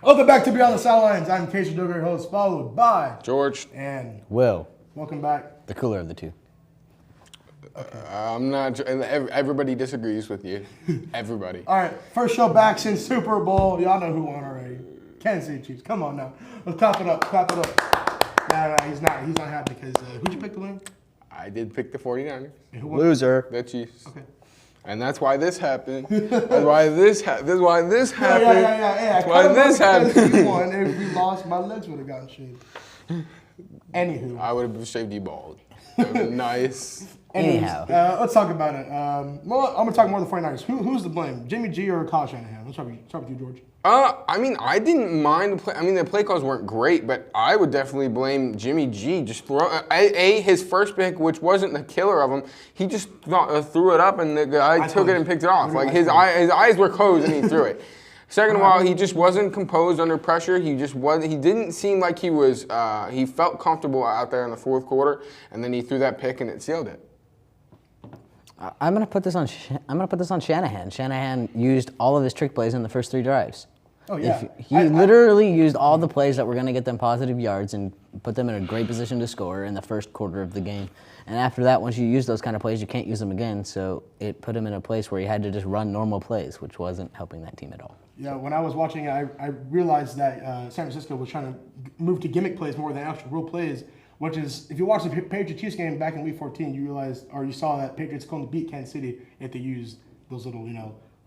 Welcome back to Beyond the Sidelines. I'm Casey Dover, host, followed by George. And Will. Welcome back. The cooler of the two. I'm not. Everybody disagrees with you. Everybody. All right, first show back since Super Bowl. Y'all know who won already. Kansas City Chiefs. Come on now. Let's clap it up. Clap it up. No, he's not. He's not happy because who'd you pick to win? I did pick the 49ers. And who won? Loser. The Chiefs. Okay. And that's why this happened. That's why this happened. That's why this happened. Yeah. That's why this happened. He won. If we lost, my legs would have gotten shaved. Anywho. I would have shaved you bald. That would be nice. Anyhow. Let's talk about it. Well, I'm going to talk more of the 49ers. Who's to blame? Jimmy G or Kyle Shanahan? Let's start with you, George. I mean, I didn't mind the play. I mean, the play calls weren't great, but I would definitely blame Jimmy G. Just his first pick, which wasn't the killer of him, he just threw it up and the guy took it and picked it off. Like his eyes were closed and he threw it. Second of all, he just wasn't composed under pressure. He just wasn't. He didn't seem like he was. He felt comfortable out there in the fourth quarter, and then he threw that pick and it sealed it. I'm gonna put this on. I'm gonna put this on Shanahan. Shanahan used all of his trick plays in the first 3 drives. Oh yeah. He literally used all the plays that were gonna get them positive yards and put them in a great position to score in the first quarter of the game. And after that, once you use those kind of plays, you can't use them again. So it put him in a place where he had to just run normal plays, which wasn't helping that team at all. Yeah, when I was watching it, I realized that San Francisco was trying to move to gimmick plays more than actual real plays, which is, if you watch the Patriots-Chiefs game back in Week 14, you realized, or you saw that Patriots going to beat Kansas City if they used those little,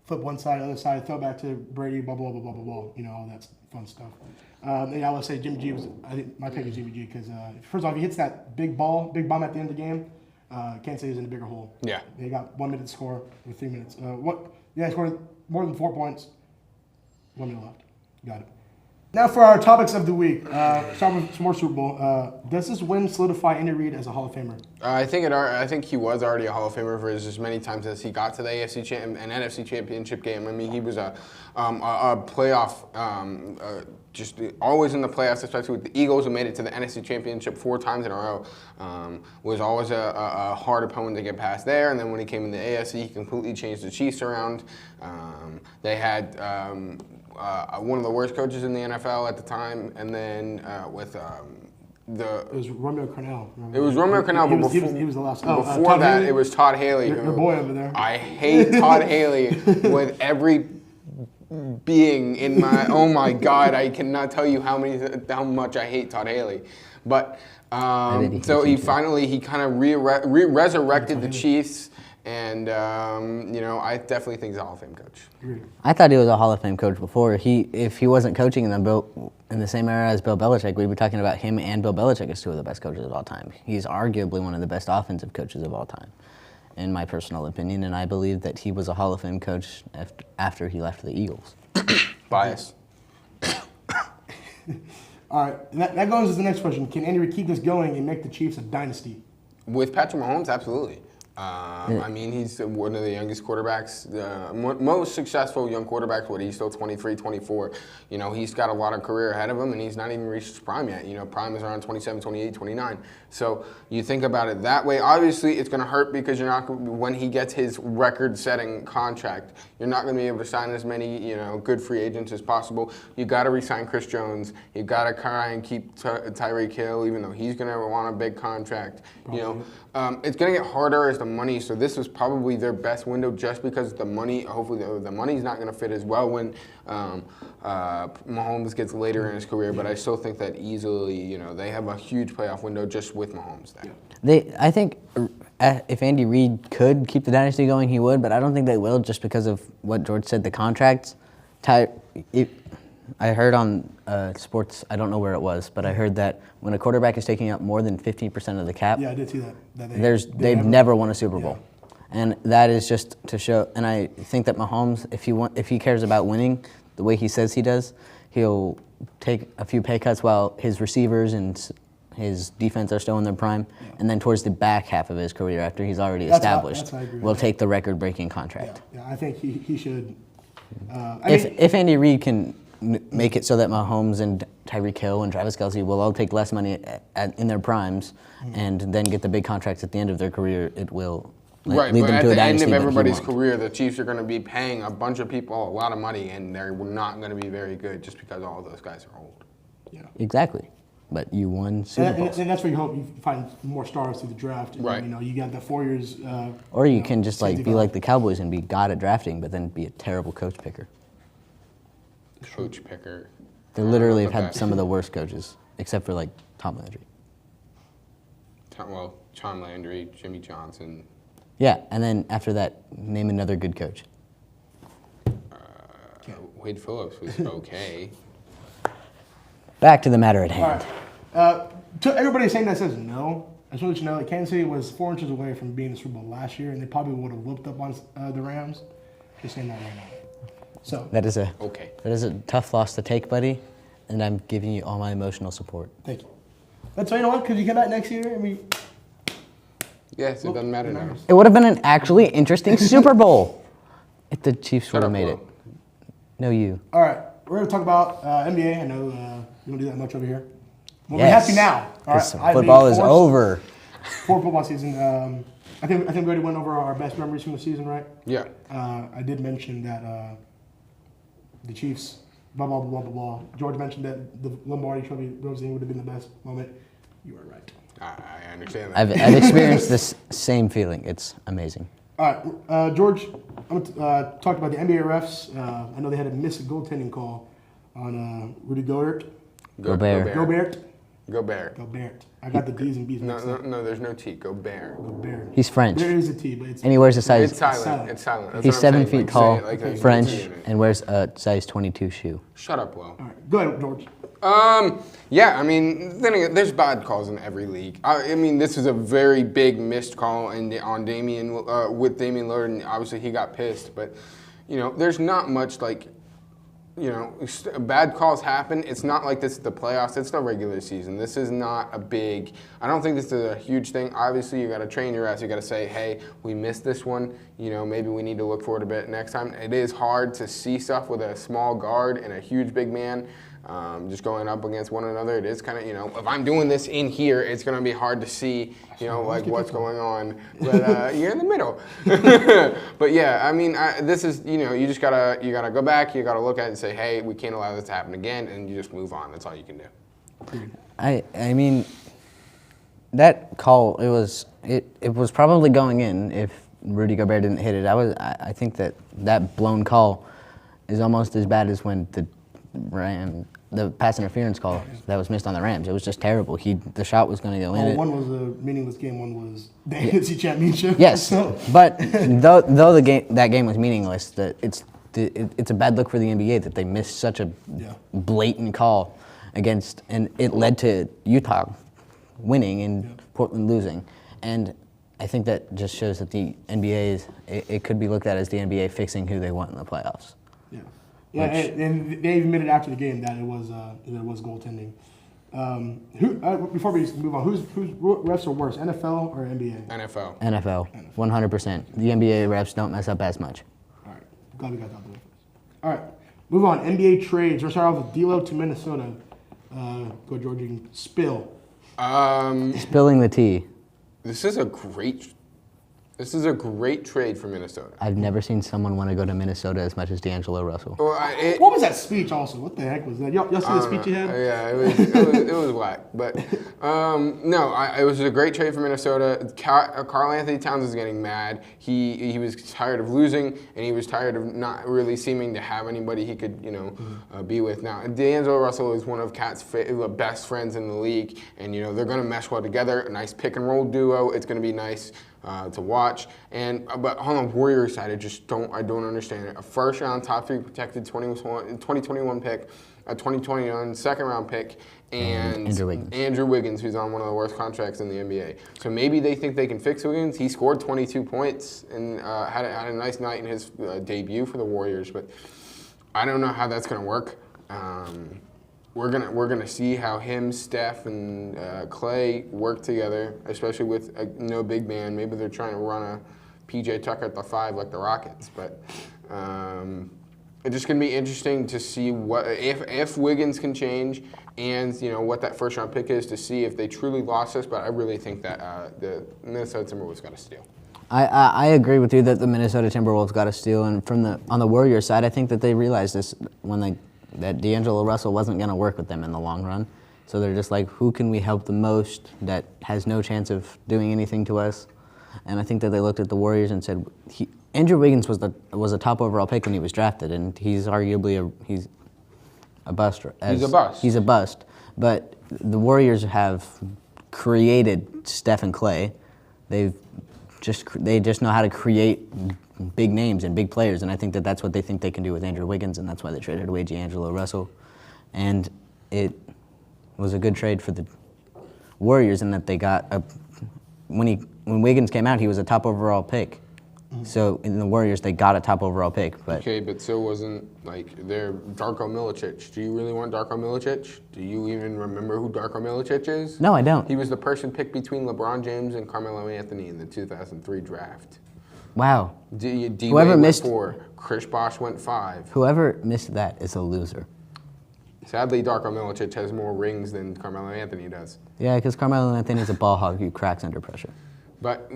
flip one side, other side, throw back to Brady, blah, blah, blah, blah, blah, blah, all that fun stuff. And I would say Jimmy G was, I think my pick is Jimmy G because, first off, he hits that big bomb at the end of the game. Kansas City's in a bigger hole. Yeah. They got 1 minute to score with 3 minutes. He scored more than 4 points. 1 minute left. Got it. Now for our topics of the week. Start with some more Super Bowl. Does this win solidify Andy Reid as a Hall of Famer? I think he was already a Hall of Famer for as many times as he got to the AFC and NFC Championship game. I mean, he was a playoff, just always in the playoffs, especially with the Eagles, who made it to the NFC Championship 4 times in a row. Was always a hard opponent to get past there. And then when he came in the AFC, he completely changed the Chiefs around. They had one of the worst coaches in the NFL at the time, and then it was Romeo Crennel. It was Romeo Crennel, but he was the last. Before that, Haley? It was Todd Haley. Your boy over there. I hate Todd Haley with every being in my. Oh my God! I cannot tell you how much I hate Todd Haley, but so he kind of resurrected the Chiefs. And, I definitely think he's a Hall of Fame coach. I thought he was a Hall of Fame coach before. If he wasn't coaching in the same era as Bill Belichick, we'd be talking about him and Bill Belichick as 2 of the best coaches of all time. He's arguably one of the best offensive coaches of all time, in my personal opinion, and I believe that he was a Hall of Fame coach after he left the Eagles. Bias. All right, that goes to the next question. Can Andy Reid keep this going and make the Chiefs a dynasty? With Patrick Mahomes, absolutely. I mean, he's one of the youngest quarterbacks, most successful young quarterbacks. He's still 23, 24. He's got a lot of career ahead of him, and he's not even reached his prime yet. Prime is around 27, 28, 29. So you think about it that way. Obviously, it's going to hurt because you're not when he gets his record-setting contract, you're not going to be able to sign as many, good free agents as possible. You got to re-sign Chris Jones. You got to try and keep Tyreek Hill, even though he's going to want a big contract. It's going to get harder as the money. So this was probably their best window, just because the money. Hopefully, the money's not going to fit as well when Mahomes gets later in his career. But I still think that easily, they have a huge playoff window just with Mahomes there. I think if Andy Reid could keep the dynasty going, he would, but I don't think they will, just because of what George said, the contracts. I heard on sports, I don't know where it was, but I heard that when a quarterback is taking up more than 15% of the cap, yeah, I did see that. They've never won a Super Bowl. And that is just to show, and I think that Mahomes, if he cares about winning the way he says he does, he'll take a few pay cuts while his receivers and his defense are still in their prime, and then towards the back half of his career, after he's already established, will take the record-breaking contract. Yeah, I think he should. If Andy Reid can make it so that Mahomes and Tyreek Hill and Travis Kelce will all take less money in their primes and then get the big contracts at the end of their career, it will Right, lead but them at to a the end dynasty. of but he everybody's won't. career, the Chiefs are going to be paying a bunch of people a lot of money, and they're not going to be very good just because all of those guys are old. Yeah. Exactly. But you won Super And, Bowls. and that's where you hope you find more stars through the draft. And, Right. You know, you got the 4 years. Or you can just like safety be valve. like the Cowboys and be god at drafting, but then be a terrible coach picker. Coach picker. They literally have about had that. some of the worst coaches, except for like Tom Landry. Well, Tom Landry, Jimmy Johnson. Yeah, and then after that, name another good coach. Wade Phillips was okay. Back to the matter at All hand. right. To everybody saying that says no, I just want to let you know that Kansas City was 4 inches away from being in the Super Bowl last year, and they probably would have whooped up on the Rams. Just saying that right now. So That is Okay. a tough loss to take, buddy, and I'm giving you all my emotional support. thank you. But so you know what? Because you come back next year, I mean, Yes, it doesn't matter now. It would have been an actually interesting Super Bowl if the Chiefs Shut would have up, made it. Will. No, you. all right, we're going to talk about NBA. I know we don't do that much over here. Well, Yes. we have to now. All 'Cause right, football is over. 4 football season. I think we already went over our best memories from the season, right? Yeah. I did mention that the Chiefs, blah, blah, blah, blah, blah. George mentioned that the Lombardi Trophy Rosing would have been the best moment. You were right. I understand that. I've experienced this same feeling. It's amazing. All right, George, I'm going to talk about the NBA refs. I know they had a missed goaltending call on Rudy Gobert. Gobert. Gobert. I got the D's and B's mixed up. No, there's no T. Gobert. Gobert. He's French. There is a T, but it's And he wears a It's size. silent. It's silent. That's He's what I'm 7 saying. feet Like, say tall, it like there's no French, T in it. and wears a size 22 shoe. Shut up, Will. all right. Go ahead, George. Yeah, I mean, then again, there's bad calls in every league. I mean, this is a very big missed call on Damian with Damian Lillard, and obviously he got pissed. But you know, there's not much like, you know, bad calls happen. It's not like this is the playoffs. It's the regular season. This is not a big. I don't think this is a huge thing. Obviously, you got to train your ass. You got to say, hey, we missed this one. You know, maybe we need to look for it a bit next time. It is hard to see stuff with a small guard and a huge big man. Just going up against one another, it is kind of, you know, if I'm doing this in here, it's going to be hard to see, you know, like what's going on. But you're in the middle. But yeah, I mean, this is, you know, you gotta go back, you gotta look at it and say, hey, we can't allow this to happen again, and you just move on. That's all you can do. I mean, that call, it was probably going in if Rudy Gobert didn't hit it. I think that blown call is almost as bad as when the pass interference call that was missed on the Rams. It was just terrible. The shot was going to go in. Well, one was a meaningless game. One was the NFC Championship. Yes, So, but though that game was meaningless, it's a bad look for the NBA that they missed such a blatant call against, and it led to Utah winning and Portland losing. And I think that just shows that the NBA it could be looked at as the NBA fixing who they want in the playoffs. yeah, and they even admitted after the game that it was goaltending. Before we move on, whose refs are worse, NFL or NBA? NFL. NFL, 100%. The NBA refs don't mess up as much. All right, glad we got that out the way first. All right, move on. NBA trades. We'll start off with D'Lo to Minnesota. Go, George. You can spill. Spilling the tea. This is a great trade for Minnesota. I've never seen someone want to go to Minnesota as much as D'Angelo Russell. Well, What was that speech? Also, what the heck was that? Y'all see the speech he had? Yeah, it was whack. But no, it was a great trade for Minnesota. Karl Anthony Towns is getting mad. He was tired of losing, and he was tired of not really seeming to have anybody he could, be with. Now, D'Angelo Russell is one of Cat's best friends in the league, and they're going to mesh well together. A nice pick and roll duo. It's going to be nice to watch. But on the Warriors side, I don't understand it. A first round top 3 protected 2021 pick, a 2021 second round pick, and Andrew Wiggins, who's on one of the worst contracts in the NBA. So maybe they think they can fix Wiggins. He scored 22 points and had a nice night in his debut for the Warriors, but I don't know how that's going to work. We're gonna see how him, Steph, and Clay work together, especially with no big man. Maybe they're trying to run a PJ Tucker at the 5 like the Rockets. But it's just gonna be interesting to see what if Wiggins can change, and what that first round pick is, to see if they truly lost this. But I really think that the Minnesota Timberwolves got to steal. I agree with you that the Minnesota Timberwolves got a steal, and on the Warriors side, I think that they realized this that D'Angelo Russell wasn't going to work with them in the long run. So they're just like, who can we help the most that has no chance of doing anything to us? And I think that they looked at the Warriors and said, Andrew Wiggins was a top overall pick when he was drafted, and he's arguably a bust. He's a bust. He's a bust. But the Warriors have created Steph and Clay. They just know how to create big names and big players, and I think that that's what they think they can do with Andrew Wiggins, and that's why they traded away D'Angelo Russell. And it was a good trade for the Warriors in that they got when Wiggins came out, he was a top overall pick. So in the Warriors, they got a top overall pick. But okay, but so wasn't they're Darko Milicic. Do you really want Darko Milicic? Do you even remember who Darko Milicic is? No, I don't. He was the person picked between LeBron James and Carmelo Anthony in the 2003 draft. Wow. Whoever missed 4, Chris Bosh went 5. Whoever missed that is a loser. Sadly, Darko Milicic has more rings than Carmelo Anthony does. Yeah, because Carmelo Anthony is a ball hog who cracks under pressure. But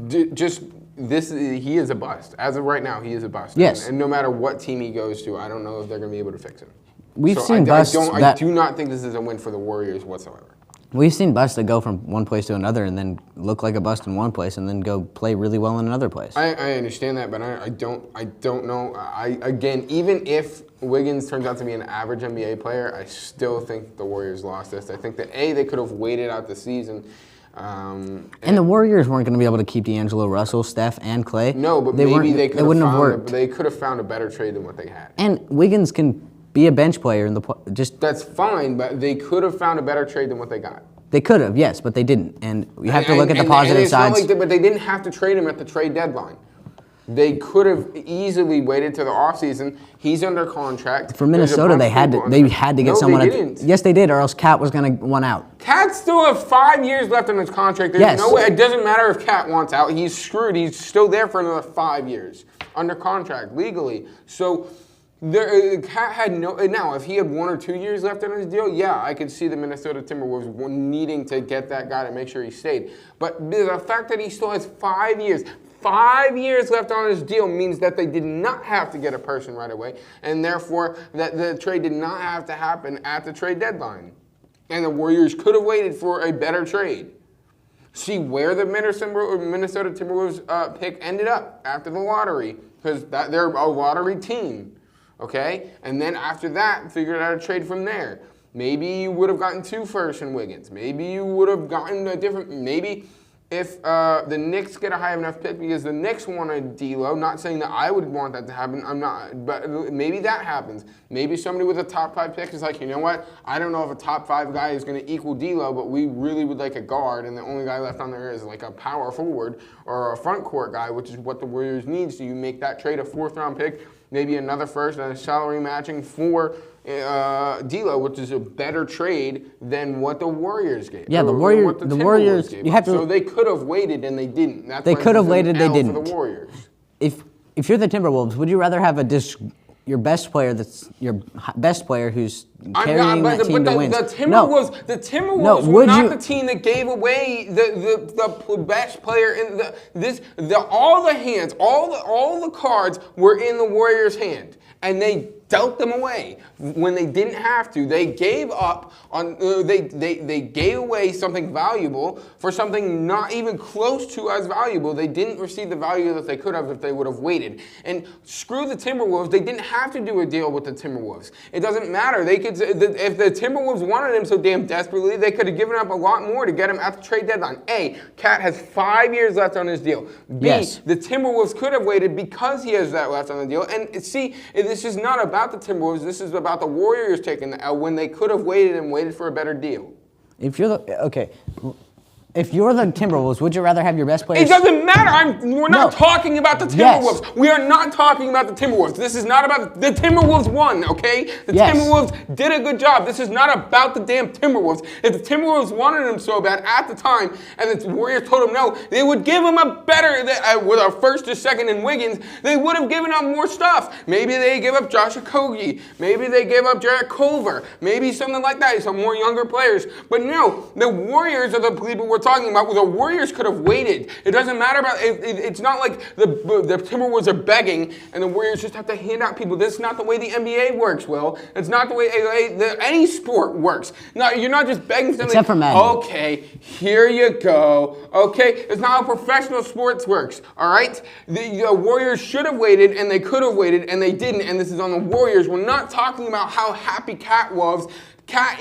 he is a bust. As of right now, he is a bust. Yes. And no matter what team he goes to, I don't know if they're going to be able to fix him. We've seen busts. I do not think this is a win for the Warriors whatsoever. We've seen busts that go from one place to another and then look like a bust in one place and then go play really well in another place. I understand that, but I don't know. Again, even if Wiggins turns out to be an average NBA player, I still think the Warriors lost this. I think that they could have waited out the season. And the Warriors weren't going to be able to keep D'Angelo Russell, Steph, and Clay. No, but maybe they could have found a better trade than what they had. And Wiggins can be a bench player in That's fine, but they could have found a better trade than what they got. They could have, yes, but they didn't. And you have to look at the positive sides. But they didn't have to trade him at the trade deadline. They could have easily waited to the offseason. He's under contract. For Minnesota, they had to get someone. They didn't. Yes, they did, or else Cat was going to want out. Cat still has 5 years left on his contract. There's no way. It doesn't matter if Cat wants out. He's screwed. He's still there for another 5 years under contract legally. So Cat had no. Now, if he had 1 or 2 years left on his deal, yeah, I could see the Minnesota Timberwolves needing to get that guy to make sure he stayed. But the fact that he still has 5 years. 5 years left on his deal means that they did not have to get a person right away, and therefore that the trade did not have to happen at the trade deadline. And the Warriors could have waited for a better trade. See where the Minnesota Timberwolves pick ended up after the lottery, because they're a lottery team, okay? And then after that, figured out a trade from there. Maybe you would have gotten 2 firsts in Wiggins. Maybe you would have gotten a different. Maybe. If the Knicks get a high enough pick because the Knicks want a D'Lo, not saying that I would want that to happen, I'm not, but maybe that happens. Maybe somebody with a top 5 pick is like, you know what, I don't know if a top 5 guy is going to equal D'Lo, but we really would like a guard, and the only guy left on there is like a power forward or a front court guy, which is what the Warriors need. So you make that trade a 4th round pick, maybe another first and a salary matching for D'Lo, which is a better trade than what the Warriors gave. Yeah, the Warriors. You have to. So they could have waited and they didn't. They could have waited. They didn't. For the Warriors. If you're the Timberwolves, would you rather have your best player who's carrying that team to win? The Timberwolves were not the team that gave away the best player in all the cards were in the Warriors' hand, and they dealt them away when they didn't have to. They gave up on. They gave away something valuable for something not even close to as valuable. They didn't receive the value that they could have if they would have waited. And screw the Timberwolves. They didn't have to do a deal with the Timberwolves. It doesn't matter. They could. If the Timberwolves wanted him so damn desperately, they could have given up a lot more to get him at the trade deadline. A, Cat has 5 years left on his deal. B, the Timberwolves could have waited because he has that left on the deal. And see, this is not about the Timberwolves. This is about the Warriors taking the L when they could have waited for a better deal. If you're the Timberwolves, would you rather have your best player? It doesn't matter. We're not talking about the Timberwolves. Yes. We are not talking about the Timberwolves. This is not about the Timberwolves won, okay? The Timberwolves did a good job. This is not about the damn Timberwolves. If the Timberwolves wanted him so bad at the time and the Warriors told him no, they would give him a better, with a first or second in Wiggins, they would have given up more stuff. Maybe they give up Josh Okogie. Maybe they gave up Jarrett Culver. Maybe something like that, some more younger players. But no, the Warriors are the people we're we're talking about. The Warriors could have waited. It doesn't matter about. It's not like the Timberwolves are begging and the Warriors just have to hand out people. That's not the way the NBA works, Will. It's not the way any sport works. No, you're not just begging for something. Except for Madden. Okay, here you go. Okay, it's not how professional sports works. All right, the Warriors should have waited and they could have waited and they didn't. And this is on the Warriors. We're not talking about how happy Cat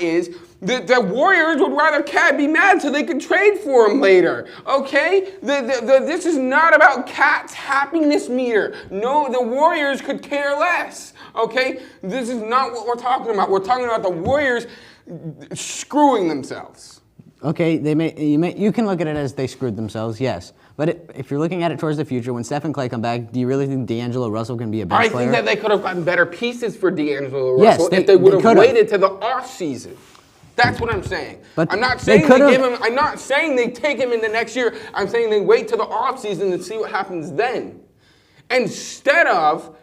is. The Warriors would rather Cat be mad so they could trade for him later. Okay? This is not about Cat's happiness meter. No, the Warriors could care less. Okay? This is not what we're talking about. We're talking about the Warriors screwing themselves. Okay, you can look at it as they screwed themselves, yes. But if you're looking at it towards the future, when Steph and Clay come back, do you really think D'Angelo Russell can be a bench player? I think that they could have gotten better pieces for D'Angelo Russell if they would have waited to the offseason. That's what I'm saying. But I'm not saying they give him. I'm not saying they take him in the next year. I'm saying they wait till the offseason and see what happens then, instead of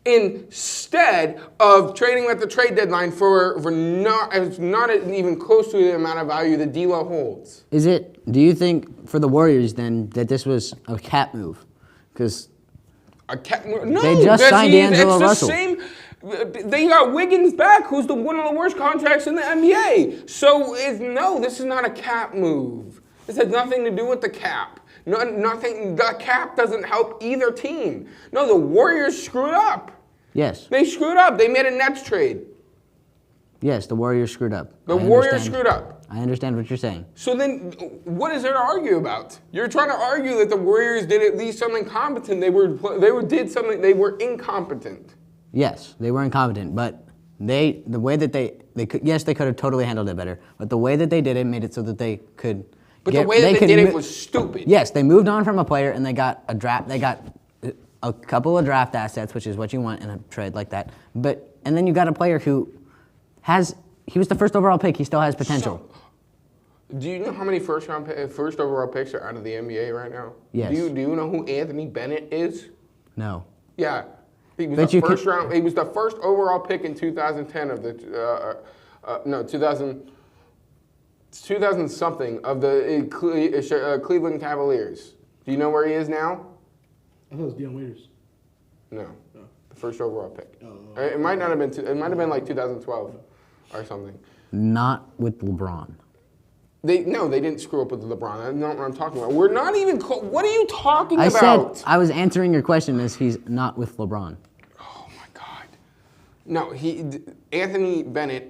trading at the trade deadline for not even close to the amount of value that D'Lo holds. Do you think for the Warriors then that this was a Cat move? Because no, they just signed D'Angelo Russell. They got Wiggins back, who's one of the worst contracts in the NBA. So this is not a cap move. This has nothing to do with the cap. Nothing. The cap doesn't help either team. No, the Warriors screwed up. Yes. They screwed up. They made a Nets trade. Yes, the Warriors screwed up. The Warriors screwed up. I understand what you're saying. So then, what is there to argue about? You're trying to argue that the Warriors did at least something competent. They did something. They were incompetent. Yes, they were incompetent, but the way that they could, yes, they could have totally handled it better, but the way that they did it made it so that they could. But the way that they did it was stupid. Yes, they moved on from a player and they got a draft. They got a couple of draft assets, which is what you want in a trade like that. And then you got a player who he was the first overall pick. He still has potential. So, do you know how many first overall picks are out of the NBA right now? Yes. Do you know who Anthony Bennett is? No. Yeah. He was the first round. He was the first overall pick in 2010 of the 2000 something of the Cleveland Cavaliers. Do you know where he is now? I thought it was Deion Waiters. No, the first overall pick. It might not have been. It might have been like 2012 or something. Not with LeBron. They didn't screw up with LeBron. That's not what I'm talking about. We're not even. What are you talking about? I said I was answering your question as he's not with LeBron. Oh my God. No, Anthony Bennett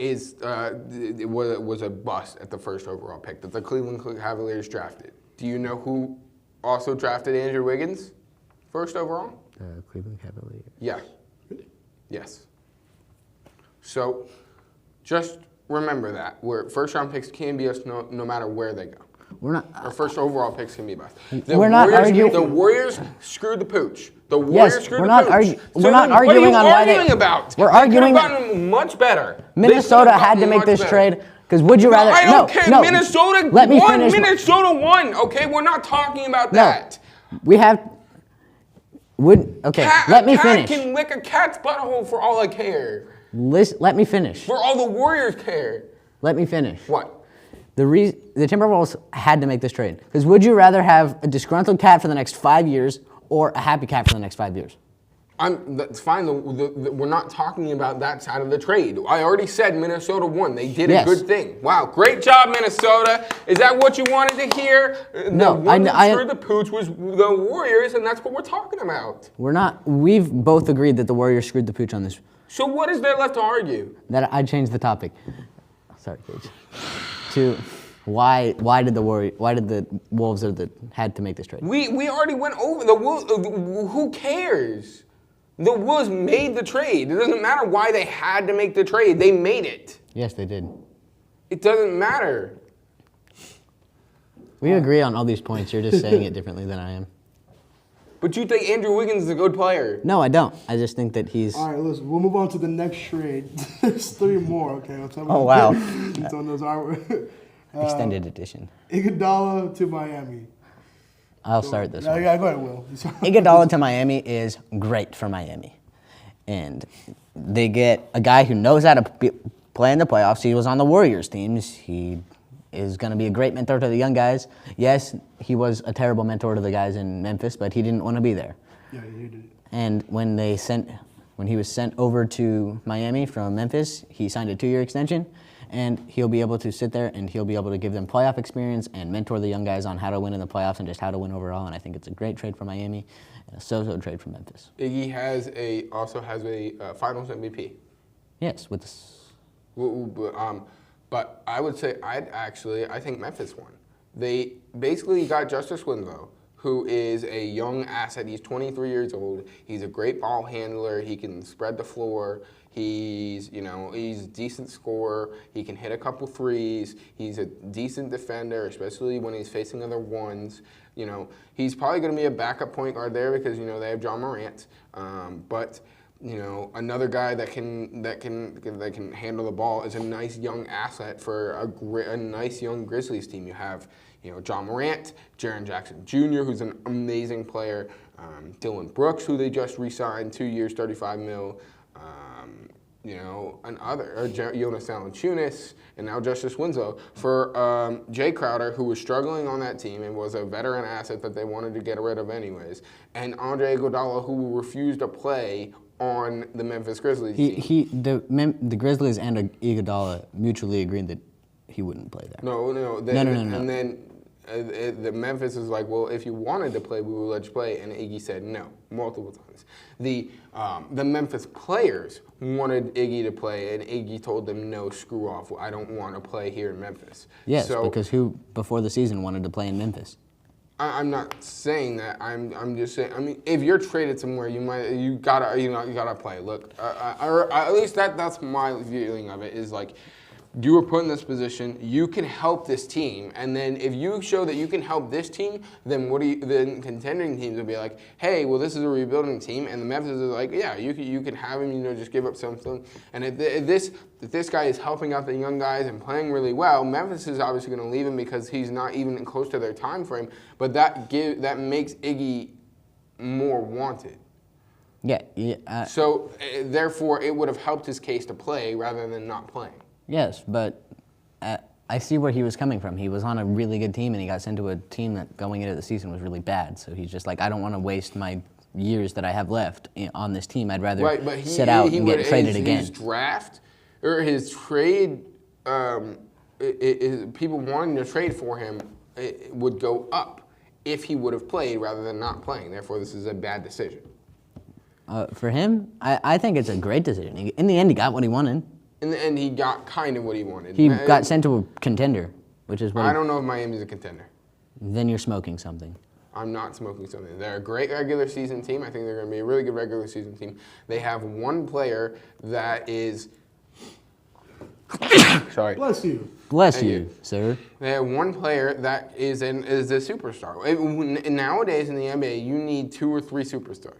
was a bust at the first overall pick that the Cleveland Cavaliers drafted. Do you know who also drafted Andrew Wiggins first overall? The Cleveland Cavaliers. Yeah. Really? Yes. So, just remember that. Where first-round picks can be us no matter where they go. We're not. Or first overall picks can be bust. We're not arguing. The Warriors screwed the pooch. The Warriors screwed the pooch. We're not arguing on why they. We're arguing. They could have gotten much better. Minnesota had to make this trade. Because would you rather? I don't care. No, Minnesota let me won. finish. Minnesota won. Okay, we're not talking about that. We have. Let me finish. Cat can lick a cat's butthole for all I care. Let me finish. For all the Warriors care. Let me finish. What? The Timberwolves had to make this trade. Because would you rather have a disgruntled Cat for the next 5 years or a happy Cat for the next 5 years? That's fine. We're not talking about that side of the trade. I already said Minnesota won. They did a good thing. Wow, great job, Minnesota. Is that what you wanted to hear? No, the one that screwed the pooch was the Warriors, and that's what we're talking about. We're not. We've both agreed that the Warriors screwed the pooch on this. So what is there left to argue? That I changed the topic. Sorry, Gage. To why did the Wolves had to make this trade? We already went over the Wolves. Who cares? The Wolves made the trade. It doesn't matter why they had to make the trade. They made it. Yes, they did. It doesn't matter. We agree on all these points. You're just saying it differently than I am. But you think Andrew Wiggins is a good player? No, I don't. I just think that he's... All right, listen, we'll move on to the next trade. There's 3 more, okay? Oh, wow. Extended edition. Iguodala to Miami. I'll start this one. Yeah, go ahead, Will. Iguodala to Miami is great for Miami. And they get a guy who knows how to play in the playoffs. He was on the Warriors teams. He is going to be a great mentor to the young guys. Yes, he was a terrible mentor to the guys in Memphis, but he didn't want to be there. Yeah, he did. And when he was sent over to Miami from Memphis, he signed a 2-year extension, and he'll be able to sit there and he'll be able to give them playoff experience and mentor the young guys on how to win in the playoffs and just how to win overall. And I think it's a great trade for Miami and a so-so trade for Memphis. Iggy also has a Finals MVP. Yes, with this. But I would say I think Memphis won. They basically got Justice Winslow, who is a young asset. He's 23 years old. He's a great ball handler. He can spread the floor. He's a decent scorer. He can hit a couple threes. He's a decent defender, especially when he's facing other ones. He's probably going to be a backup point guard there because they have John Morant. But another guy that can handle the ball is a nice young asset for a nice young Grizzlies team. You have John Morant, Jaren Jackson Jr., who's an amazing player, Dylan Brooks, who they just re-signed, 2 years, $35 million. Jonas Valanciunas, and now Justice Winslow for Jay Crowder, who was struggling on that team and was a veteran asset that they wanted to get rid of anyways, and Andre Iguodala, who refused to play on the Memphis Grizzlies team. The Grizzlies and Iguodala mutually agreed that he wouldn't play there. No. And then the Memphis is like, well, if you wanted to play, we would let you play, and Iggy said no multiple times. The Memphis players wanted Iggy to play, and Iggy told them, no, screw off. I don't want to play here in Memphis. Yes, because who before the season wanted to play in Memphis? I'm not saying that. I'm just saying. I mean, if you're traded somewhere, you gotta play. Look, or at least that's my feeling of it. Is like, you were put in this position. You can help this team, and then if you show that you can help this team, then then contending teams will be like, hey, well, this is a rebuilding team, and the Memphis is like, yeah, you can have him. Just give up something. And if this guy is helping out the young guys and playing really well, Memphis is obviously going to leave him because he's not even close to their time frame. But that makes Iggy more wanted. Yeah. So therefore, it would have helped his case to play rather than not playing. Yes, but I see where he was coming from. He was on a really good team, and he got sent to a team that going into the season was really bad. So he's just like, I don't want to waste my years that I have left on this team. I'd rather sit out and get traded again. His draft or his trade, people wanting to trade for him, it would go up if he would have played rather than not playing. Therefore, this is a bad decision. For him, I think it's a great decision. In the end, he got what he wanted. In the end, he got kind of what he wanted. He got sent to a contender, which is what I don't know if Miami's a contender. Then you're smoking something. I'm not smoking something. They're a great regular season team. I think they're going to be a really good regular season team. They have one player that is... Sorry. Bless you. Bless you, sir. They have one player that is a superstar. Nowadays in the NBA, you need 2 or 3 superstars.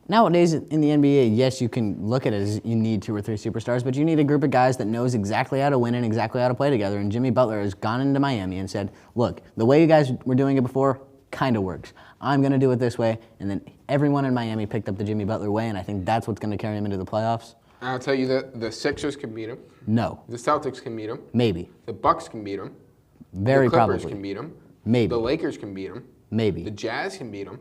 Nowadays in the NBA, yes, you can look at it as you need 2 or 3 superstars, but you need a group of guys that knows exactly how to win and exactly how to play together. And Jimmy Butler has gone into Miami and said, look, the way you guys were doing it before kind of works. I'm going to do it this way. And then everyone in Miami picked up the Jimmy Butler way, and I think that's what's going to carry him into the playoffs. I'll tell you that the Sixers can beat him. No. The Celtics can beat him. Maybe. The Bucks can beat him. Very probably. The Clippers can beat him. Maybe. The Lakers can beat him. Maybe. The Jazz can beat him.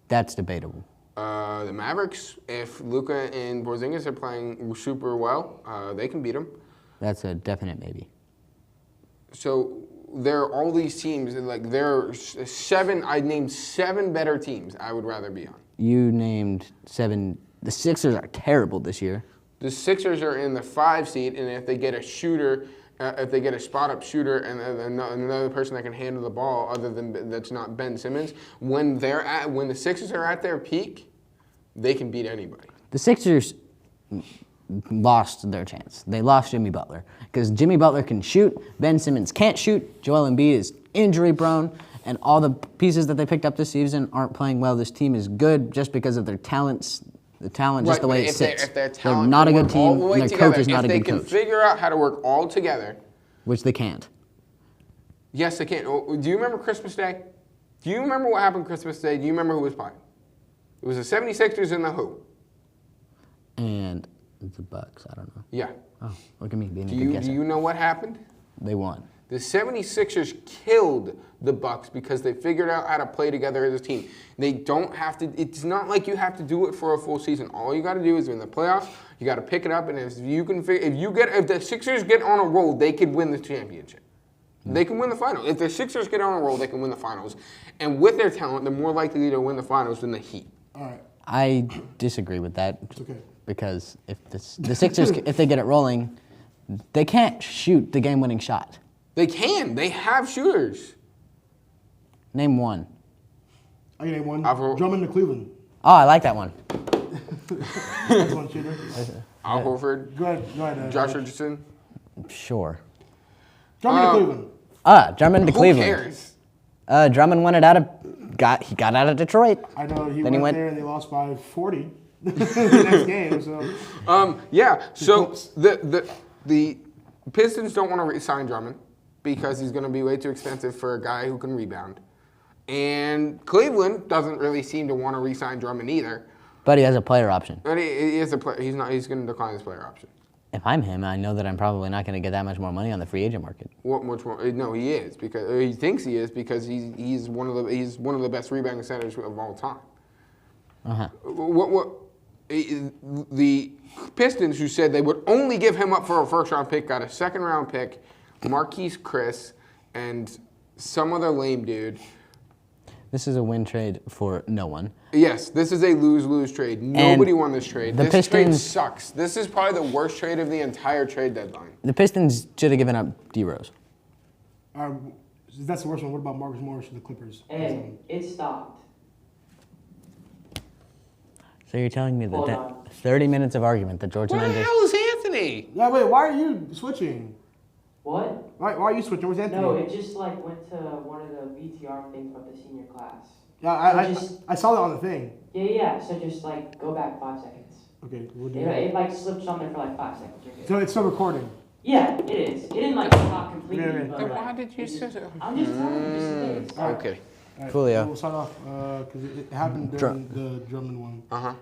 That's debatable. The Mavericks, if Luka and Porzingis are playing super well, they can beat them. That's a definite maybe. So there are all these teams, like there are 7. I named 7 better teams I would rather be on. You named 7. The Sixers are terrible this year. The Sixers are in the 5 seed, and if they get a shooter, if they get a spot-up shooter and another person that can handle the ball, other than that's not Ben Simmons, when the Sixers are at their peak, they can beat anybody. The Sixers lost their chance. They lost Jimmy Butler because Jimmy Butler can shoot. Ben Simmons can't shoot. Joel Embiid is injury-prone, and all the pieces that they picked up this season aren't playing well. This team is good just because of their talents. The talent, just the way it sits. They're not a good team, and their coach is not a good coach. If they can figure out how to work all together. Which they can't. Yes, they can. Do you remember Christmas Day? Do you remember what happened Christmas Day? Do you remember who was playing? It was the 76ers and the who? And the Bucks, I don't know. Yeah. Oh, look at me being a good guesser. Do you know what happened? They won. The 76ers killed the Bucks because they figured out how to play together as a team. They don't have to. It's not like you have to do it for a full season. All you got to do is in the playoffs, you got to pick it up, and if the Sixers get on a roll, they could win the championship. They can win the finals. If the Sixers get on a roll, they can win the finals. And with their talent, they're more likely to win the finals than the Heat. All right. I disagree with that. It's okay. Because if the Sixers, if they get it rolling, they can't shoot the game-winning shot. They can. They have shooters. Name one. I can name one. Alvaro- Drummond to Cleveland. Oh, I like that one. That's one shooter. Al Horford, Go ahead. Josh Richardson. Sure. Drummond to Cleveland. Drummond to Who Cleveland. cares? Drummond wanted out of he got out of Detroit. I know he Then he went went- there and they lost by 40 the next game. So Yeah. So Clips. the Pistons don't want to re-sign Drummond because he's going to be way too expensive for a guy who can rebound. And Cleveland doesn't really seem to want to re-sign Drummond either. But he has a player option. But he is a player. He's not. He's going to decline his player option. If I'm him, I know that I'm probably not going to get that much more money on the free agent market. What much more? No, he is because he thinks he is because he's one of the best rebounding centers of all time. The Pistons, who said they would only give him up for a first-round pick, got a second-round pick, Marquise Chris, and some other lame dude. This is a win trade for no one. Yes, this is a lose-lose trade. Nobody won this trade. The This trade Pistons- sucks. This is probably the worst trade of the entire trade deadline. The Pistons should have given up D-Rose. that's the worst one. What about Marcus Morris to the Clippers? And it stopped. So you're telling me that, Hold that on. 30 minutes of argument that George Where and the I just... hell is Anthony? Yeah, wait. Why are you switching? What? Why are you switching? Where's Anthony? No, it just like went to one of the VTR things of the senior class. Yeah, So I saw that on the thing. Yeah. So just like go back 5 seconds. Okay, we'll do It, that. it like slipped on there for like 5 seconds. You're good. So it's still recording. Yeah, it is. It didn't like stop completely. Yeah, but, Then like, why did you it just- say so? I'm just telling you, just in case. Okay. All right, Coolio. We'll sign off because it happened during the Drummond one. Uh-huh.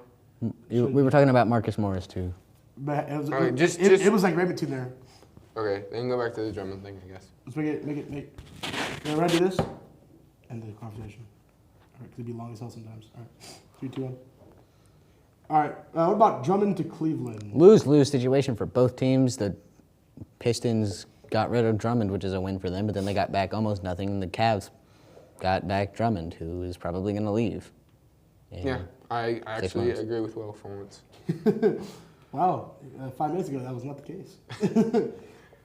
We were talking about Marcus Morris, too. But it was, All right, it, just- it, just- it was like right between there. Okay, then go back to the Drummond thing, I guess. Let's make it. You ready to do this? End the conversation. All right, 'cause it'd be long as hell sometimes. All right, 3, 2, 1. All right, what about Drummond to Cleveland? Lose-lose situation for both teams. The Pistons got rid of Drummond, which is a win for them, but then they got back almost nothing. And the Cavs got back Drummond, who is probably going to leave. in Yeah, I 6 actually months. agree with Will for once. Wow, 5 minutes ago that was not the case.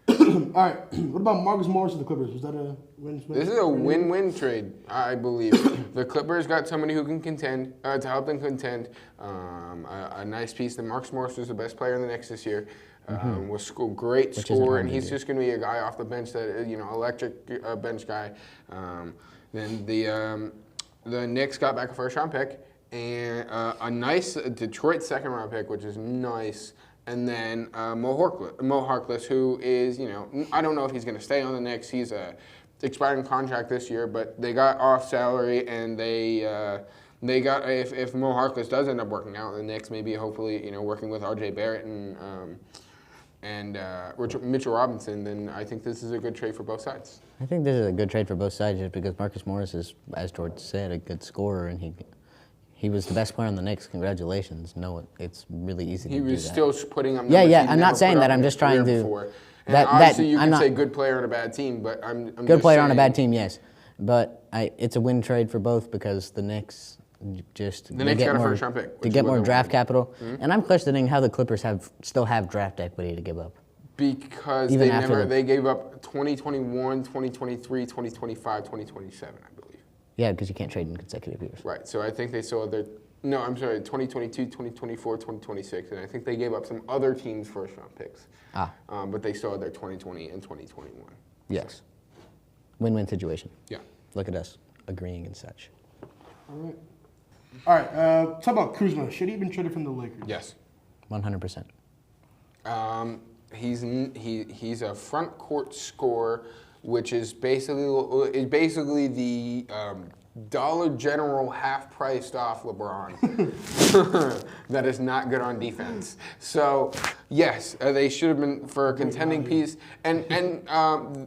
All right, what about Marcus Morris to the Clippers? Was that a win? This is a win-win trade, I believe. The Clippers got somebody who can contend, to help them contend. A nice piece. That Marcus Morris was the best player in the Knicks this year. Was great isn't scorer, hard and to he's do. just going to be a guy off the bench that electric bench guy. Then the Knicks got back a first-round pick and a nice Detroit second-round pick, which is nice. And then Mo Harkless, who is, I don't know if he's going to stay on the Knicks. He's a expiring contract this year, but they got off salary, and they got if Mo Harkless does end up working out, the Knicks maybe hopefully working with R.J. Barrett and Mitchell Robinson, then I think this is a good trade for both sides. I think this is a good trade for both sides just because Marcus Morris is, as George said, a good scorer, and he was the best player on the Knicks. Congratulations. No, it's really easy to He do was that. still putting up Yeah, numbers yeah, he'd I'm never not saying put that, up I'm in just his trying career to- before. And that- obviously you I'm can not- say good player on a bad team, but I'm Good just player on a saying- bad team, yes. But it's a win trade for both because the Knicks just... The Knicks got a first-round pick, To which get is what more they draft wanted. capital. And I'm questioning how the Clippers still have draft equity to give up. Because Even they after they gave up 2021, 2023, 2025, 2027, I believe. Yeah, because you can't trade in consecutive years. Right. So I think they still have their 2022, 2024, 2026, and I think they gave up some other teams' first-round picks. But they still had their 2020 and 2021. Yes. Win-win situation. Yeah. Look at us agreeing and such. All right. Talk about Kuzma. Should he have been traded from the Lakers? Yes. 100%. He's a front court scorer, which is basically Dollar General half-priced off LeBron that is not good on defense. So, yes, they should have been for a contending piece. And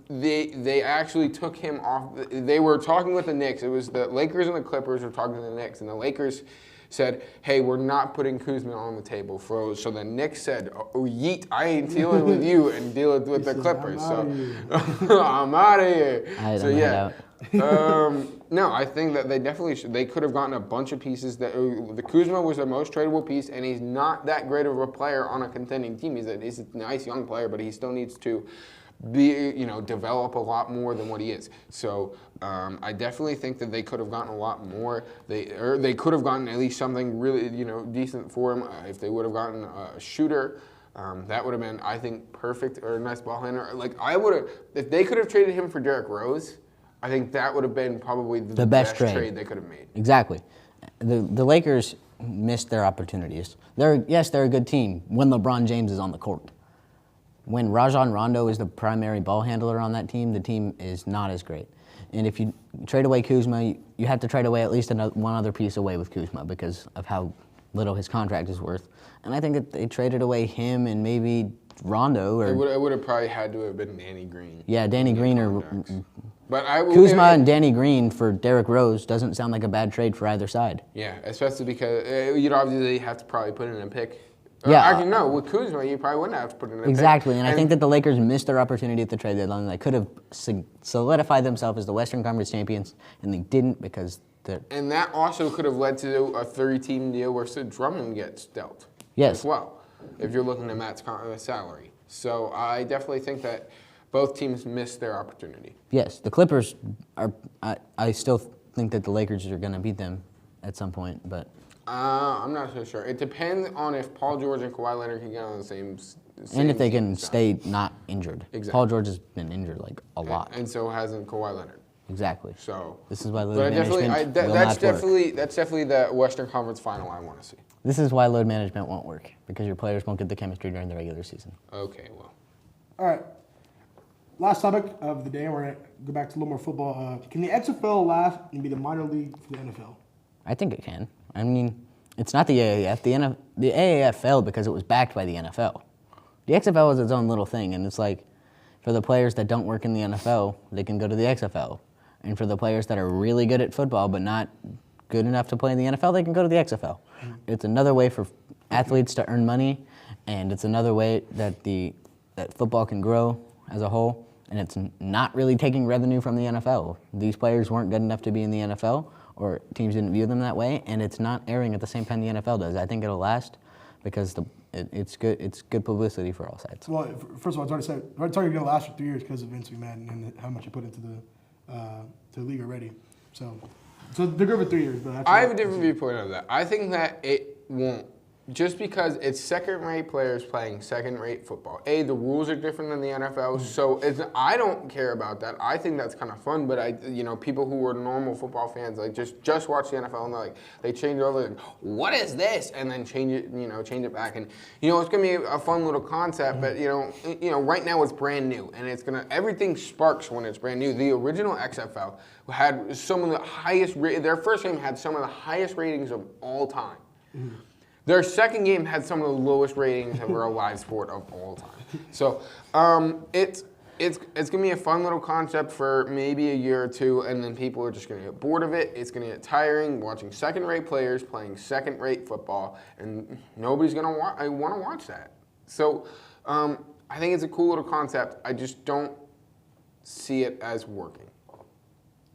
they actually took him off. They were talking with the Knicks. It was the Lakers and the Clippers were talking to the Knicks, and the Lakers said, hey, we're not putting Kuzma on the table. So the Knicks said, oh, yeet, I ain't dealing with you and dealing with the Clippers. I'm out of here. So, yeah. No, I think that they definitely should. They could have gotten a bunch of pieces. The Kuzma was the most tradable piece, and he's not that great of a player on a contending team. He's a nice young player, but he still needs to develop a lot more than what he is. So I definitely think that they could have gotten a lot more. They could have gotten at least something really, decent for him. If they would have gotten a shooter, that would have been, I think, perfect, or a nice ball handler. Like if they could have traded him for Derrick Rose, I think that would have been probably the best trade they could have made. Exactly. The Lakers missed their opportunities. They're a good team when LeBron James is on the court. When Rajon Rondo is the primary ball handler on that team, the team is not as great. And if you trade away Kuzma, you have to trade away at least one other piece away with Kuzma because of how little his contract is worth. And I think that they traded away him and maybe Rondo. Or it would have probably had to have been Danny Green. Yeah, Danny Green or Kuzma and Danny Green for Derrick Rose doesn't sound like a bad trade for either side. Yeah, especially because you'd obviously have to probably put in a pick. Yeah. Actually, no, with Kuzma, you probably wouldn't have to put in a pick. Exactly, and I think that the Lakers missed their opportunity at the trade deadline. They could have solidified themselves as the Western Conference champions, and they didn't because they're... And that also could have led to a 30-team deal where Sid Drummond gets dealt. Yes. As well, if you're looking at Matt's salary. So I definitely think that both teams missed their opportunity. Yes, the Clippers are... I still think that the Lakers are going to beat them at some point, but... I'm not so sure. It depends on if Paul George and Kawhi Leonard can get on the same and if they can stay not injured. Exactly. Paul George has been injured like a lot. And so hasn't Kawhi Leonard. Exactly. So this is why load management will that's not work. That's definitely the Western Conference Final I want to see. This is why load management won't work because your players won't get the chemistry during the regular season. Okay, well. All right. Last topic of the day. We're gonna go back to a little more football. Can the XFL last and be the minor league for the NFL? I think it can. I mean, it's not the AAF. The AAF failed because it was backed by the NFL. The XFL is its own little thing, and it's like, for the players that don't work in the NFL, they can go to the XFL. And for the players that are really good at football but not good enough to play in the NFL, they can go to the XFL. It's another way for athletes to earn money, and it's another way that football can grow as a whole, and it's not really taking revenue from the NFL. These players weren't good enough to be in the NFL, or teams didn't view them that way, and it's not airing at the same time the NFL does. I think it'll last because it's good. It's good publicity for all sides. Well, first of all, it's already going to last for 3 years because of Vince McMahon and how much he put into the league already. So they're good for 3 years. But I have a different viewpoint of that. I think that it won't. Just because it's second-rate players playing second-rate football. The rules are different than the NFL, so I don't care about that. I think that's kind of fun, but people who are normal football fans like just watch the NFL and they change it over. Like, what is this? And then change it back. And it's gonna be a fun little concept, but right now it's brand new, and everything sparks when it's brand new. The original XFL had some of the highest. Their first game had some of the highest ratings of all time. Mm-hmm. Their second game had some of the lowest ratings of a live sport of all time. So it's gonna be a fun little concept for maybe a year or two, and then people are just gonna get bored of it. It's gonna get tiring watching second-rate players playing second-rate football, and nobody's gonna want to watch that. So I think it's a cool little concept. I just don't see it as working.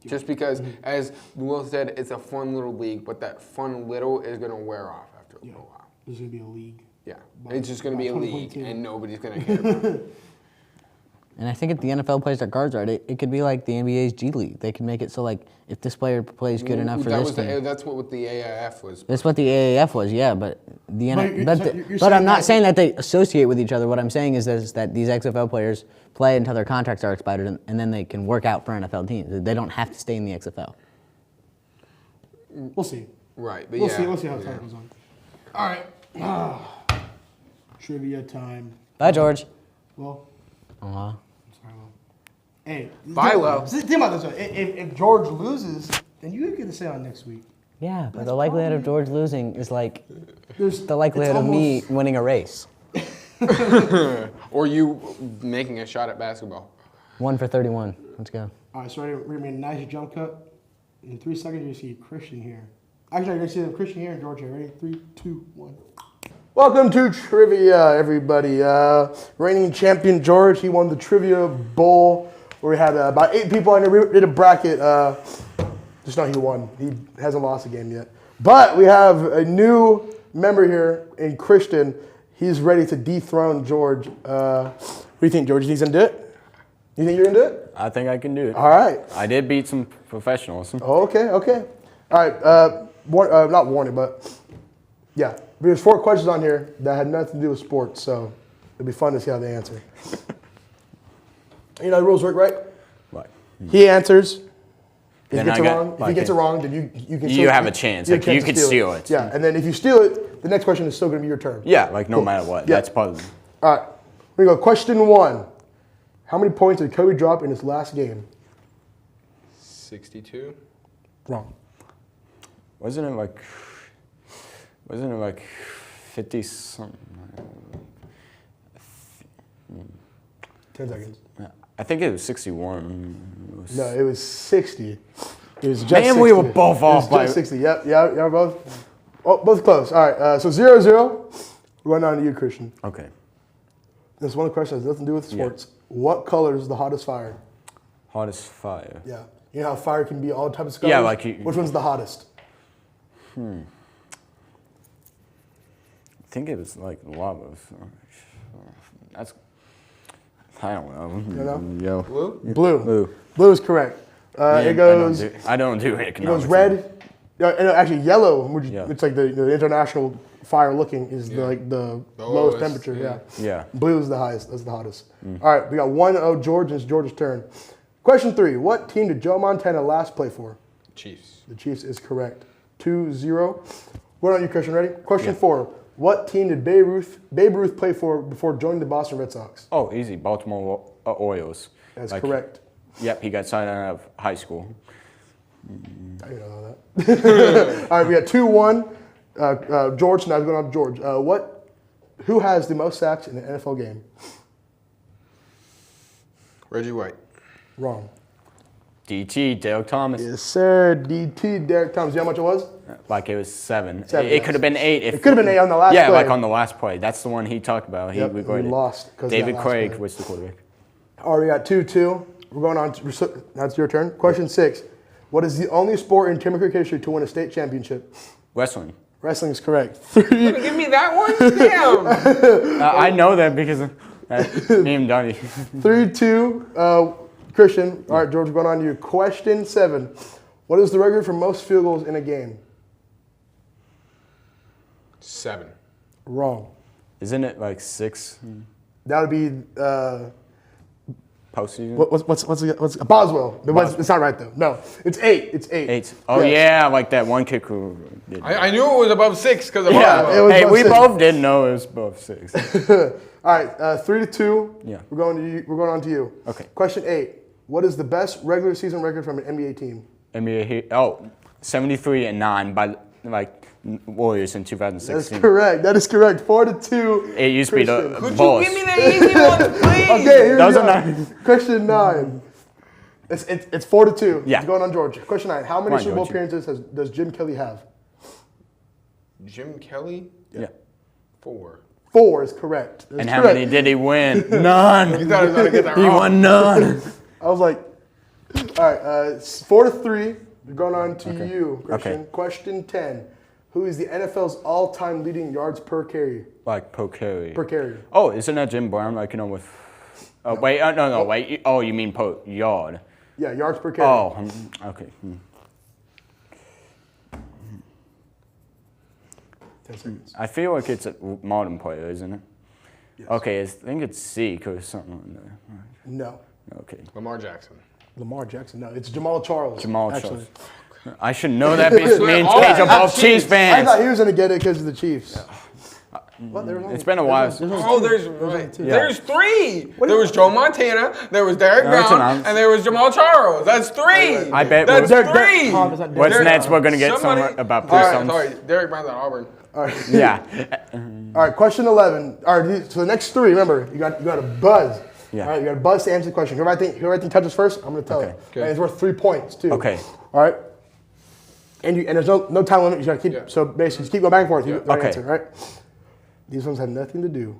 Just because, as Will said, it's a fun little league, but that fun little is gonna wear off. A while. There's going to be a league. Yeah, it's just going to be a league, and nobody's going to care about it. And I think if the NFL plays their cards right, it could be like the NBA's G League. They can make it so, like, if this player plays good enough for this team. That's what the AAF was. That's what the AAF was, yeah. But but I'm not saying that they associate with each other. What I'm saying is that these XFL players play until their contracts are expired, and then they can work out for NFL teams. They don't have to stay in the XFL. We'll see. Right, but We'll see how time goes on. All right. Trivia time. Bye, George. Well. Sorry, Will. Hey. Bye, Will. Think about this. If George loses, And you get to say on next week. Yeah, but That's the likelihood of probably- George losing is like There's the likelihood of me winning a race. Or you making a shot at basketball. 1 for 31. Let's go. All right, so we're going to be a nice jump cut. In 3 seconds, you see Christian here. Actually, you're going to see them Christian here and George here. Ready? 3, 2, 1. Welcome to Trivia, everybody. Reigning champion George, he won the Trivia Bowl where we had about 8 people in there. We did a bracket. Just know he won. He hasn't lost a game yet. But we have a new member here in Christian. He's ready to dethrone George. What do you think, George? You think he's going to do it? You think you're going to do it? I think I can do it. All right. I did beat some professionals. Okay. All right. Not warning, but yeah. There's 4 questions on here that had nothing to do with sports, so it'll be fun to see how they answer. You know the rules work, right? Right. He answers. If he Then gets I it got- wrong, if he like gets it it- wrong, then you can. You have a chance. You have Like, a you chance could to steal it. Yeah, and then if you steal it, the next question is still going to be your turn. Yeah, like no Cool. matter what. Yeah. That's part of it. All right. Here we go. Question 1. How many points did Kobe drop in his last game? 62. Wrong. Wasn't it like 50 something? 10 seconds. I think it was 61. No, it was 60. It was just Man, 60. we were both It was off by- just 60. Yep. Yeah, you're both. Oh, both close. All right. So 0-0. We're going on to you, Christian. Okay. This one question has nothing to do with Yeah. sports. What color is the hottest fire? Hottest fire. Yeah. You know how fire can be all types of colors? Yeah, like you- Which one's the hottest? I think it was like lava. So that's. I don't know. know? Blue? Blue. Blue. Blue is correct. It goes. I don't do It economics. goes red. No, actually, yellow. Which Yeah. It's like the international fire looking is like the lowest lowest, temperature. yeah. Yeah. Yeah. Blue is the highest. That's the hottest. All right, we got 1-0 George, and it's George's turn. Question 3. What team did Joe Montana last play for? Chiefs. The Chiefs is correct. 2-0. What on you, Christian? Ready? Question 4. What team did Babe Ruth play for before joining the Boston Red Sox? Oh, easy. Baltimore Orioles. That's Like, correct. Yep, he got signed out of high school. I didn't know that. All right, we got 2-1. George, now going on to George. Who has the most sacks in an NFL game? Reggie White. Wrong. DT, Derek Thomas. Yes, sir. DT, Derek Thomas. You know how much it was? Like it was 7. 7, It yes. could have been 8. If It could have been 8 on the last Yeah, play. like on the last play. That's the one he talked about. He Yep, recorded. we lost 'cause of David that last Craig play. was the quarterback. All right, we got 2-2. We're going on to, now it's your turn. Question 6. What is the only sport in Timber Creek history to win a state championship? Wrestling. Wrestling is correct. Give me that one? Damn. I know that because of me and Donnie. 3-2. Christian. All right, George, we're going on to you. Question 7. What is the record for most field goals in a game? 7. Wrong. Isn't it like 6 That would be postseason? what's Boswell. It's not right though. No, it's 8. It's 8. 8. Oh Yes. yeah, like that one kick who did. I knew it was above 6 because of Yeah, Boswell. it was Hey, above we 6. both didn't know it was above 6. All right, 3-2. Yeah. We're going to you. We're going on to you. Okay. Question 8. What is the best regular season record from an NBA team? NBA 73-9 by like Warriors in 2016. That's correct. That is correct. 4-2. It used to be Christian. the Could Bulls. you give me the easy ones, please? Okay, here Those we are go. nice. Question 9. It's 4-2. Yeah. It's going on George. Question 9. How many Come on, Super Bowl George. appearances does Jim Kelly have? Jim Kelly? Yeah. 4. 4 is correct. That's And how correct. many did he win? None. You thought I was going to get that He wrong. won none. I was like, all right, it's 4-3. We're going on to you, Christian. Okay. Question 10. Who is the NFL's all-time leading yards per carry? Like per carry. Per carry. Oh, isn't that Jim Brown? Like, you know, with. Oh, wait. No, wait. Oh, you mean per yard. Yeah, yards per carry. Oh, okay. 10 seconds. I feel like it's a modern player, isn't it? Yes. Okay, I think it's Zeke or something like that. No. Okay. Lamar Jackson. Lamar Jackson. No, it's Jamal Charles. Jamal actually. Charles. I should know that because me and Oh, Paige are yeah. both Chiefs I fans. thought he was going to get it because of the Chiefs. What? There was only- It's been a while. There's three. There was Joe Montana, there was Derek Brown, and there was Jamal Charles. That's three. I bet That's we're- three. What's next? We're gonna get Somebody- some about All right, some. sorry, Derek Brown's at Auburn. All right. Yeah. All right, question 11. All right, so the next three, remember, you got a buzz. Yeah. All right, you got a buzz to answer the question. Whoever I think touches first, I'm going to tell Okay. it. And it's worth 3 points, too. Okay. All right? And there's no time limit. You got to keep, so basically, just keep going back and forth. You got to Okay. answer, right? These ones have nothing to do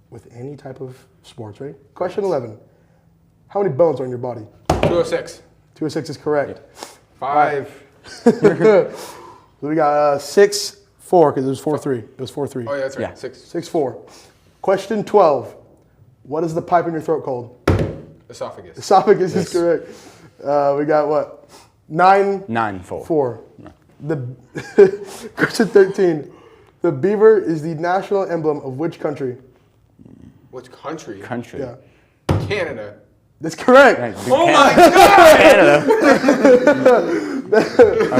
with any type of sports, right? Question 11. How many bones are in your body? 206. 206 is correct. 5. So we got 6-4, because it was 4-3. It was 4-3. Oh, yeah, that's right. Yeah. 6. 6-4. Question 12. What is the pipe in your throat called? Esophagus. Esophagus is correct. We got what? 9-4. 9-4. The question 13. The beaver is the national emblem of which country? Which country? Country. Yeah. Canada. That's correct. Right, Oh my God! Canada.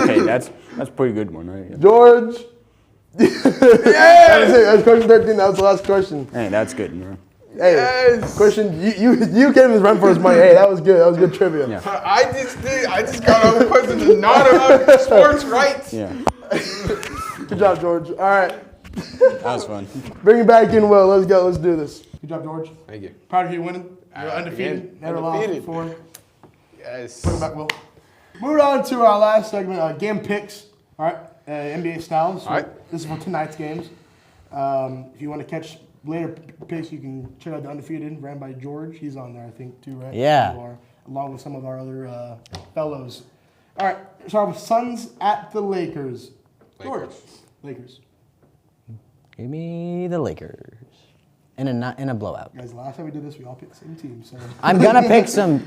Okay, that's a pretty good one, right? George. Yes! That's question 13. That was the last question. Hey, that's good. Man. Hey, Yes! question. You can't even run for his money. Hey, that was good. That was good trivia. Yeah. I just got all the questions not about sports rights. Yeah, Good job, George. All right. that was fun. Bring it back in, Will. Let's go. Let's do this. Good job, George. Thank you. Proud of you winning. You're Again, undefeated. Never lost undefeated. before. Yes. Put it back, Will. Moving on to our last segment, game picks. All right, NBA styles. So All right. This is for tonight's games. If you want to catch later picks, you can check out the Undefeated, ran by George. He's on there, I think, too, right? Yeah. You are, along with some of our other fellows. All right, start with Suns at the Lakers. George. Lakers. Give me the Lakers. In a blowout. Guys, the last time we did this, we all picked the same team. So. I'm gonna pick some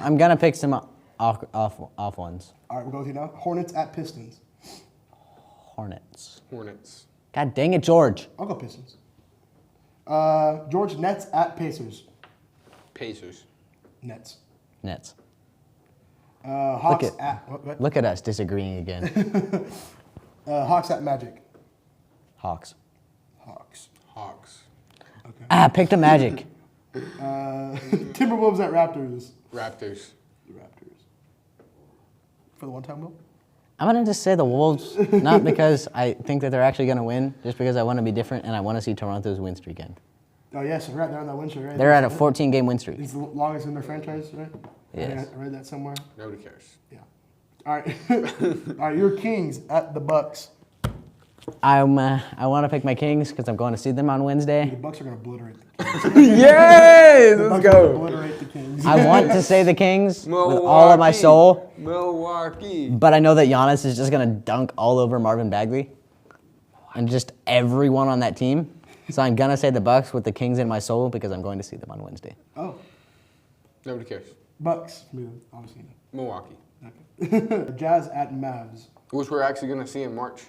off ones. All right, we'll go with you now. Hornets at Pistons. Hornets. Hornets. God dang it, George. I'll go Pistons. George, Nets at Pacers. Pacers. Nets. Nets. Hawks at- at what? Look at us disagreeing again. Hawks at Magic. Hawks. Hawks. Hawks. Ah, pick the Magic. Timberwolves at Raptors. Raptors. The Raptors. For the one time, Will? I'm gonna just say the Wolves, not because I think that they're actually gonna win, just because I want to be different and I want to see Toronto's win streak end. Oh yes, they're on that win streak, right? They're at a 14-game win streak. It's the longest in their franchise, right? Yes. I read that somewhere. Nobody cares. Yeah. All right. All right. Your Kings at the Bucks. I want to pick my Kings because I'm going to see them on The Wednesday. Bucks are gonna obliterate the Kings. Yes! The Let's Bucks are gonna go. obliterate the Kings. I want to say the Kings with all of my soul, Milwaukee. but I know that Giannis is just gonna dunk all over Marvin Bagley and just everyone on that team. So I'm gonna say the Bucks with the Kings in my soul because I'm going to see them on Wednesday. Oh, Nobody cares. Bucks. Obviously. Milwaukee. Okay. Jazz at Mavs. Which we're actually going to see in March.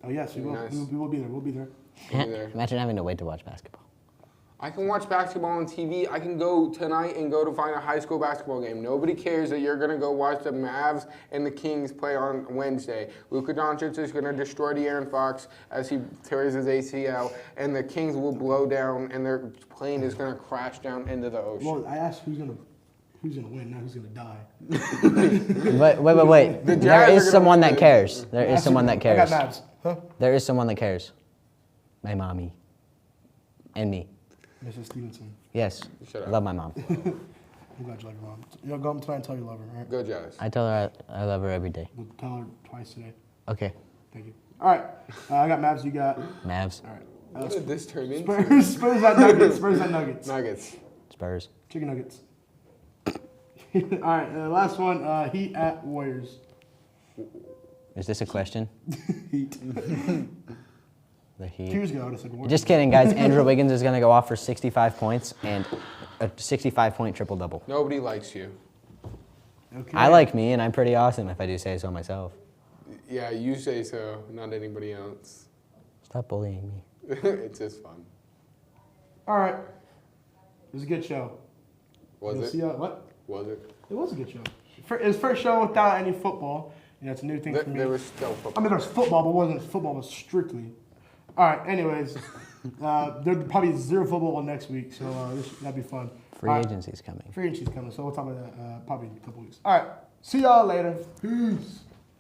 Oh yes, we will. Nice. We will be there. We'll be there. We'll be there. Imagine having to wait to watch basketball. I can watch basketball on TV. I can go tonight and go to find a high school basketball game. Nobody cares that you're going to go watch the Mavs and the Kings play on Wednesday. Luka Doncic is going to destroy De'Aaron Fox as he tears his ACL, and the Kings will blow down, and their plane is going to crash down into the ocean. Well, I asked who's gonna win, not who's gonna die. Wait. The There Jazz are is gonna someone win. that cares. There is someone that I cares. got Mavs. Huh? There is someone that cares. My mommy. And me. Mrs. Stevenson. Yes. Shut I up. love my mom. I'm glad you like your mom. You'll go home tonight and tell you love her, all right? Go Jazz. I tell her I love her every day. We'll tell her twice today. Okay. Thank you. All right. I got Mavs. You got. Mavs. All right. What did this turn into? Spurs at Nuggets. Spurs at Nuggets. Nuggets. Spurs. Chicken nuggets. All right. Last one. Heat at Warriors. Is this a question? Heat. The Heat. 2 years ago, I would have said Warriors. Just kidding, guys. Andrew Wiggins is going to go off for 65 points and a 65-point triple-double. Nobody likes you. Okay. I like me, and I'm pretty awesome if I do say so myself. Yeah, you say so, not anybody else. Stop bullying me. It's just fun. All right. It was a good show. Was You'll it? See, what? Was it? It was a good show. It was first show without any football. You know, it's a new thing for me. There was still football. I mean, there was football, but football was strictly. All right. Anyways, there'll probably 0 football next week, so that'd be fun. Free All right. agency's coming. Free agency's coming, so we'll talk about that probably in a couple weeks. All right. See y'all later. Peace.